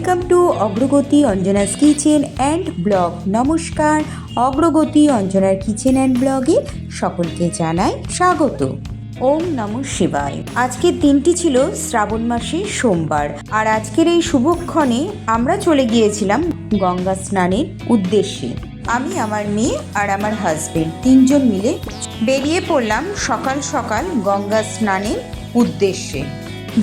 Welcome to অগ্রগতি Anjana's kitchen and blog. নমস্কার, অগ্রগতি অঞ্জনার কিচেন অ্যান্ড ব্লগে সকলকে জানাই স্বাগত। ওম নমঃ শিবায়। আজকের দিনটি ছিল শ্রাবণ মাসের সোমবার, আর আজকের এই শুভক্ষণে আমরা চলে গিয়েছিলাম গঙ্গা স্নানের উদ্দেশ্যে। আমি, আমার মেয়ে আর আমার হাজবেন্ড তিনজন মিলে বেরিয়ে পড়লাম সকাল সকাল গঙ্গা স্নানের উদ্দেশ্যে।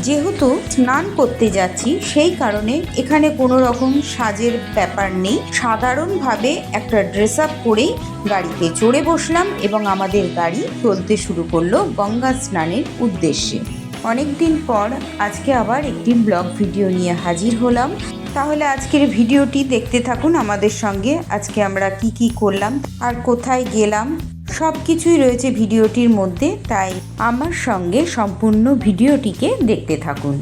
যেহেতু স্নান করতে যাচ্ছি সেই কারণে এখানে কোনো রকম সাজের ব্যাপার নেই, সাধারণভাবে একটা ড্রেস আপ করেই গাড়িতে চড়ে বসলাম এবং আমাদের গাড়ি চলতে শুরু করলো গঙ্গা স্নানের উদ্দেশ্যে। অনেক দিন পর আজকে আবার একটি ব্লগ ভিডিও নিয়ে হাজির হলাম। তাহলে আজকের ভিডিওটি দেখতে থাকুন আমাদের সঙ্গে। আজকে আমরা কি করলাম আর কোথায় গেলাম সব কিছুই রয়েছে ভিডিওটির মধ্যে, তাই আমার সঙ্গে সম্পূর্ণ ভিডিওটিকে দেখতে থাকুন।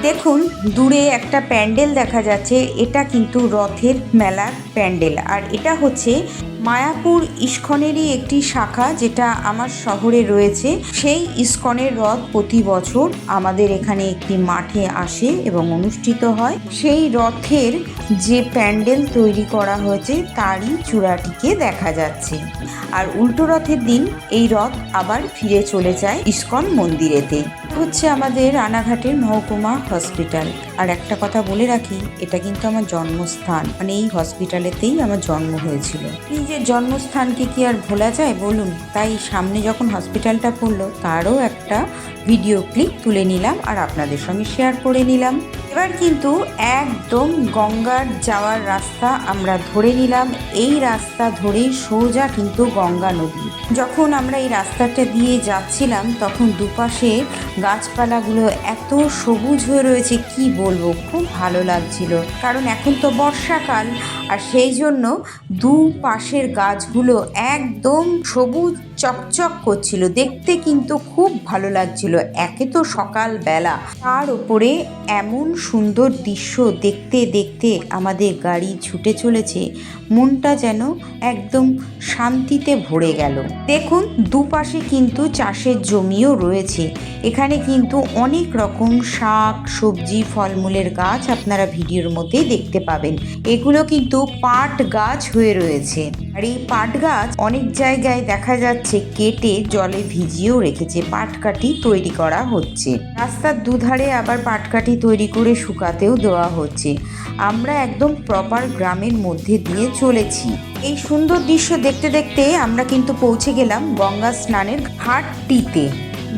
দেখুন, দূরে একটা প্যান্ডেল দেখা যাচ্ছে। এটা কিন্তু রথের মেলার প্যান্ডেল, আর এটা হচ্ছে মায়াপুর ইস্কনেরই একটি শাখা, যেটা আমার শহরে রয়েছে। সেই ইস্কনের রথ প্রতি বছর আমাদের এখানে একটি মাঠে আসে এবং অনুষ্ঠিত হয়। সেই রথের যে প্যান্ডেল তৈরি করা হয়েছে তারই চূড়াটিকে দেখা যাচ্ছে। আর উল্টো রথের দিন এই রথ আবার ফিরে চলে যায় ইস্কন মন্দিরেতে। হচ্ছে আমাদের রানাঘাটের মহকুমা হসপিটাল। আর একটা কথা বলে রাখি, এটা কিন্তু আমার জন্মস্থান, মানে এই হসপিটালেতেই আমার জন্ম হয়েছিল। নিজের জন্মস্থানকে কি আর ভোলা যায় বলুন? তাই সামনে যখন হসপিটালটা পড়লো তারও একটা ভিডিও ক্লিপ তুলে নিলাম আর আপনাদের সঙ্গে শেয়ার করে নিলাম। এবার কিন্তু একদম গঙ্গার যাওয়ার রাস্তা আমরা ধরে নিলাম। এই রাস্তা ধরেই সোজা কিন্তু গঙ্গা নদী। যখন আমরা এই রাস্তাটা দিয়ে যাচ্ছিলাম তখন দুপাশে গাছপালাগুলো এত সবুজ হয়ে রয়েছে, কি বলবো, খুব ভালো লাগছিল। কারণ এখন তো বর্ষাকাল, আর সেই জন্য দুপাশের গাছগুলো একদম সবুজ চকচক করছিল, দেখতে কিন্তু খুব ভালো লাগছিল। একে তো সকালবেলা, তার ওপরে এমন সুন্দর দৃশ্য দেখতে দেখতে আমাদের গাড়ি ছুটে চলেছে, মনটা যেন একদম শান্তিতে ভরে গেল। দেখুন, দুপাশে কিন্তু চাষের জমিও রয়েছে। এখানে কিন্তু অনেক রকম শাক, সবজি, ফলমূলের গাছ আপনারা ভিডিওর মধ্যেই দেখতে পাবেন। এগুলো কিন্তু পাট গাছ হয়ে রয়েছে, আর এই পাট গাছ অনেক জায়গায় দেখা যাচ্ছে কেটে জলে ভিজিয়েও রেখেছে। পাটকাঠি তৈরি করা হচ্ছে। রাস্তার দুধারে আবার পাটকাঠি তৈরি করে শুকাতেও দেওয়া হচ্ছে। আমরা একদম প্রপার গ্রামের মধ্যে দিয়ে চলেছি। এই সুন্দর দৃশ্য দেখতে দেখতে আমরা কিন্তু পৌঁছে গেলাম গঙ্গা স্নানের ঘাটটিতে।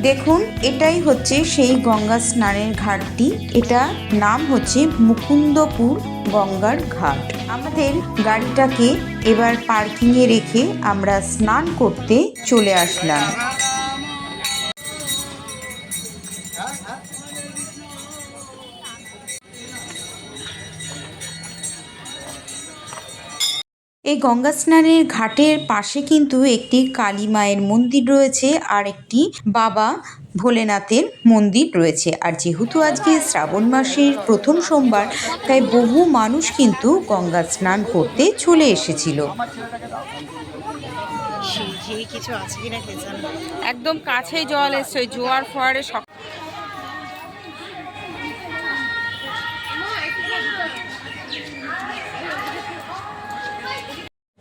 দেখুন, এটাই হচ্ছে সেই গঙ্গা স্নানের ঘাটটি। এটা নাম হচ্ছে মুকুন্দপুর গঙ্গার ঘাট। আমাদের গাড়িটাকে এবার পার্কিংয়ে রেখে আমরা স্নান করতে চলে আসলাম। এই গঙ্গা স্নানের ঘাটের পাশে কিন্তু একটি কালী মায়ের মন্দির রয়েছে আর একটি বাবা ভোলেনাথের মন্দির রয়েছে। আর যেহেতু আজকে শ্রাবণ মাসের প্রথম সোমবার, তাই বহু মানুষ কিন্তু গঙ্গা স্নান করতে চলে এসেছিল। একদম কাছেই জল এসছে, জোয়ার ফোয়ারে।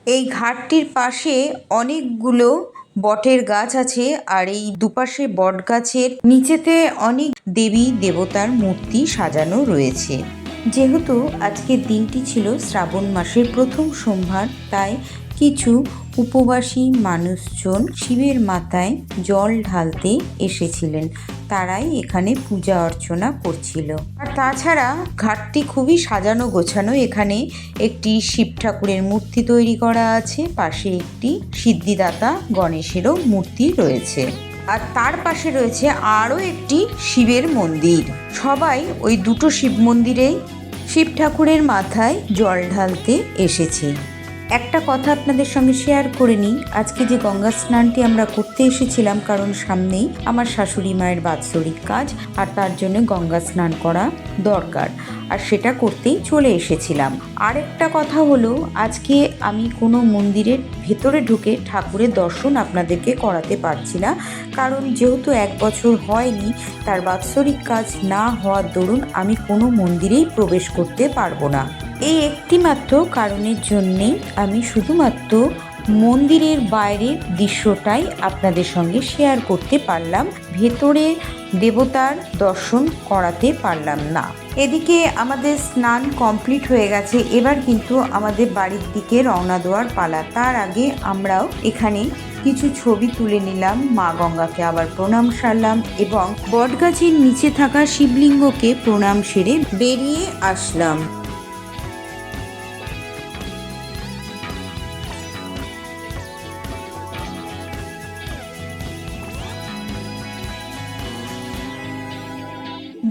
এই ঘাটটির পাশে অনেকগুলো বটের গাছ আছে, আর এই দুপাশে বট গাছের নিচেতে অনেক দেবী দেবতার মূর্তি সাজানো রয়েছে। যেহেতু আজকের দিনটি ছিল শ্রাবণ মাসের প্রথম সোমবার, তাই কিছু উপবাসী মানুষজন শিবের মাথায় জল ঢালতে এসেছিলেন। তারাই এখানে পূজা অর্চনা করছিল। আর তাছাড়া ঘাটটি খুবই সাজানো গোছানো। এখানে একটি শিব ঠাকুরের মূর্তি তৈরি করা আছে, পাশে একটি সিদ্ধিদাতা গণেশেরও মূর্তি রয়েছে, আর তার পাশে রয়েছে আরও একটি শিবের মন্দির। সবাই ওই দুটো শিব মন্দিরেই শিব ঠাকুরের মাথায় জল ঢালতে এসেছে। একটা কথা আপনাদের সঙ্গে শেয়ার করে নিই, আজকে যে গঙ্গা স্নানটি আমরা করতে এসেছিলাম কারণ সামনেই আমার শাশুড়ি মায়ের বাৎসরিক কাজ, আর তার জন্য গঙ্গা স্নান করা দরকার, আর সেটা করতেই চলে এসেছিলাম। আরেকটা কথা হলো, আজকে আমি কোনো মন্দিরের ভেতরে ঢুকে ঠাকুরের দর্শন আপনাদেরকে করাতে পারছি না, কারণ যেহেতু 1 বছর হয়নি, তার বাৎসরিক কাজ না হওয়ার দরুন আমি কোনো মন্দিরেই প্রবেশ করতে পারবো না। এই একটি মাত্র কারণের জন্যেই আমি শুধুমাত্র মন্দিরের বাইরের দৃশ্যটাই আপনাদের সঙ্গে শেয়ার করতে পারলাম, ভেতরে দেবতার দর্শন করাতে পারলাম না। এদিকে আমাদের স্নান কমপ্লিট হয়ে গেছে, এবার কিন্তু আমাদের বাড়ির দিকে রওনা দেওয়ার পালা। তার আগে আমরাও এখানে কিছু ছবি তুলে নিলাম, মা গঙ্গাকে আবার প্রণাম সারলাম এবং বটগাছের নিচে থাকা শিবলিঙ্গকে প্রণাম সেরে বেরিয়ে আসলাম।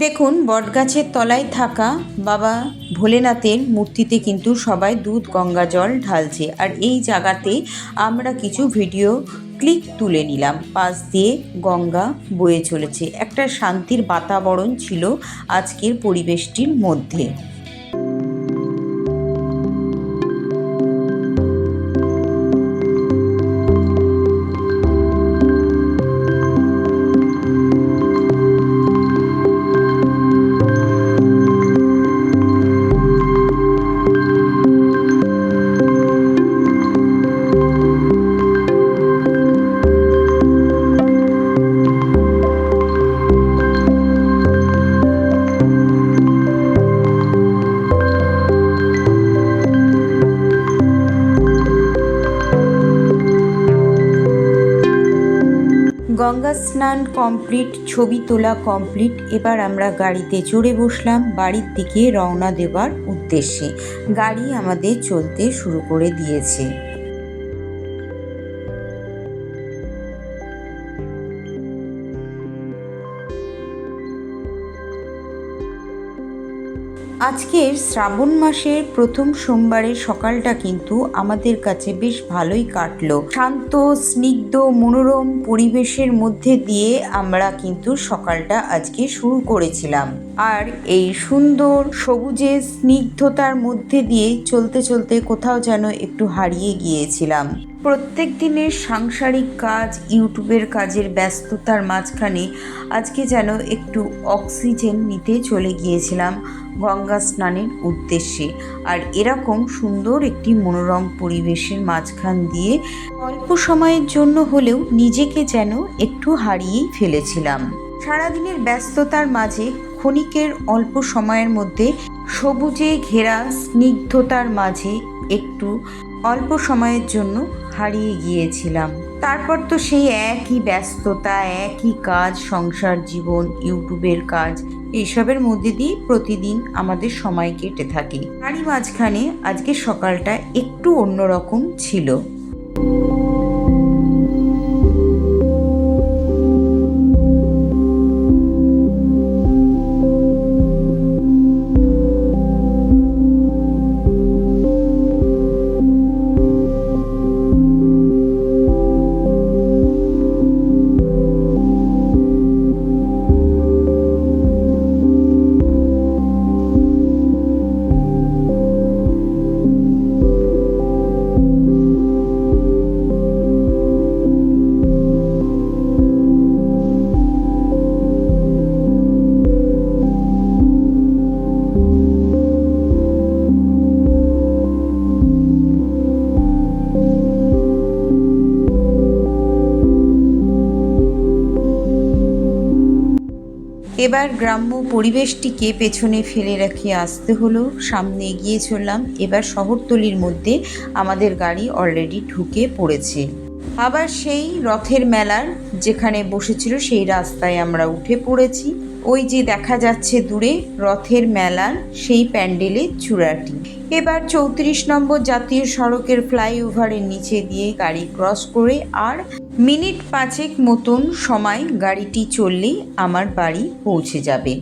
দেখুন, বটগাছের তলায় থাকা বাবা ভোলেনাথের মূর্তিতে কিন্তু সবাই দুধ গঙ্গা জল ঢালছে, আর এই জায়গাতে আমরা কিছু ভিডিও ক্লিক তুলে নিলাম। পাশ দিয়ে গঙ্গা বয়ে চলেছে, একটা শান্তির বাতাবরণ ছিল আজকের পরিবেশটির মধ্যে। গঙ্গা স্নান কমপ্লিট, ছবি তোলা কমপ্লিট। এবার আমরা গাড়িতে চড়ে বসলাম বাড়ির দিকে রওনা দেওয়ার উদ্দেশ্যে। গাড়ি আমাদের চলতে শুরু করে দিয়েছে। আজকের শ্রাবণ মাসের প্রথম সোমবারের সকালটা কিন্তু আমাদের কাছে বেশ ভালোই কাটলো। শান্ত, স্নিগ্ধ, মনোরম পরিবেশের মধ্যে দিয়ে আমরা কিন্তু সকালটা আজকে শুরু করেছিলাম। আর এই সুন্দর সবুজের স্নিগ্ধতার মধ্যে দিয়ে চলতে চলতে কোথাও যেন একটু হারিয়ে গিয়েছিলাম। প্রত্যেক দিনের সাংসারিক কাজ, ইউটিউবের কাজের ব্যস্ততার মাঝখানে আজকে যেন একটু অক্সিজেন নিতে চলে গিয়েছিলাম গঙ্গা স্নানের উদ্দেশ্যে। আর এরকম সুন্দর একটি মনোরম পরিবেশের মাঝখান দিয়ে অল্প সময়ের জন্য হলেও নিজেকে যেন একটু হারিয়েই ফেলেছিলাম। সারাদিনের ব্যস্ততার মাঝে ক্ষণিকের অল্প সময়ের মধ্যে সবুজে ঘেরা স্নিগ্ধতার মাঝে একটু অল্প সময়ের জন্য হারিয়ে গিয়েছিলাম। তারপর তো সেই একই ব্যস্ততা, একই কাজ, সংসার জীবন, ইউটিউবের কাজ, এইসবের মধ্যে দিয়ে প্রতিদিন আমাদের সময় কেটে থাকে। তারই মাঝখানে আজকে সকালটা একটু অন্যরকম ছিল। এবার গ্রাম্য পরিবেশটিকে পেছনে ফেলে রেখে আসতে হলো, সামনে এগিয়ে চললাম। এবার শহরতলির মধ্যে আমাদের গাড়ি অলরেডি ঢুকে পড়েছে। আবার সেই রথের মেলার যেখানে বসেছিল সেই রাস্তায় আমরা উঠে পড়েছি। ওই যে দেখা যাচ্ছে দূরে রথের মেলার সেই প্যান্ডেলের চূড়াটি। এবার 34 নম্বর জাতীয় সড়কের ফ্লাইওভারের নিচে দিয়ে গাড়ি ক্রস করে আর মিনিট 5 মতন সময় গাড়িটি চললেই আমার বাড়ি পৌঁছে যাবে।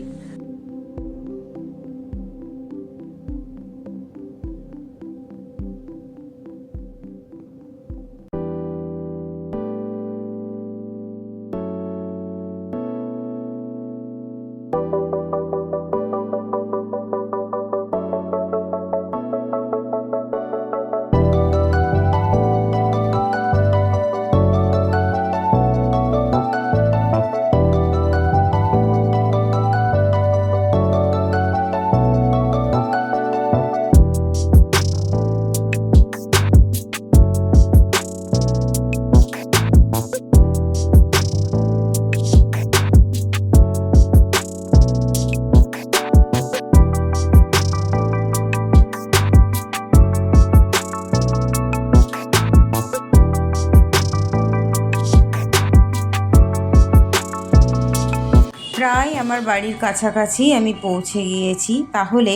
প্রায় আমার বাড়ির কাছাকাছি আমি পৌঁছে গিয়েছি। তাহলে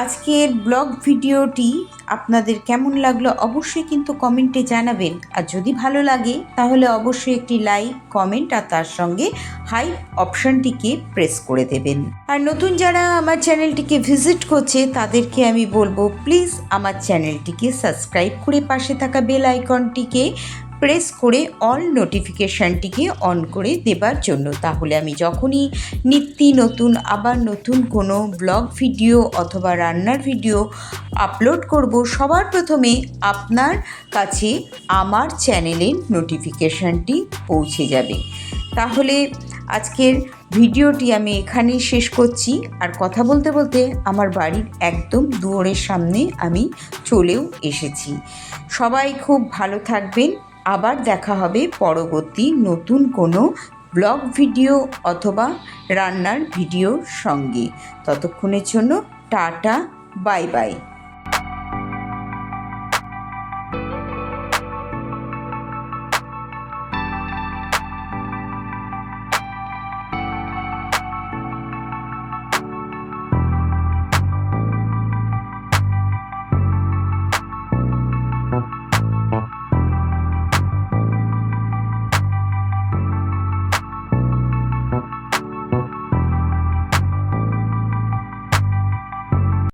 আজকের ব্লগ ভিডিওটি আপনাদের কেমন লাগলো অবশ্যই কিন্তু কমেন্টে জানাবেন। আর যদি ভালো লাগে তাহলে অবশ্যই একটি লাইক, কমেন্ট আর তার সঙ্গে হাইপ অপশানটিকে প্রেস করে দেবেন। আর নতুন যারা আমার চ্যানেলটিকে ভিজিট করছে তাদেরকে আমি বলবো প্লিজ আমার চ্যানেলটিকে সাবস্ক্রাইব করে পাশে থাকা বেল আইকনটিকে প্রেস করে অল নোটিফিকেশানটিকে অন করে দেবার জন্য। তাহলে আমি যখনই নতুন আবার নতুন কোনো ব্লগ ভিডিও অথবা রান্নার ভিডিও আপলোড করব সবার প্রথমে আপনার কাছে আমার চ্যানেলের নোটিফিকেশানটি পৌঁছে যাবে। তাহলে আজকের ভিডিওটি আমি এখানেই শেষ করছি। আর কথা বলতে বলতে আমার বাড়ির একদম দুয়ারের সামনে আমি চলেও এসেছি। সবাই খুব ভালো থাকবেন। আবার দেখা হবে পরবর্তী নতুন কোনো ব্লগ ভিডিও অথবা রান্নার ভিডিওর সঙ্গে। ততক্ষণের জন্য টাটা, বাই বাই।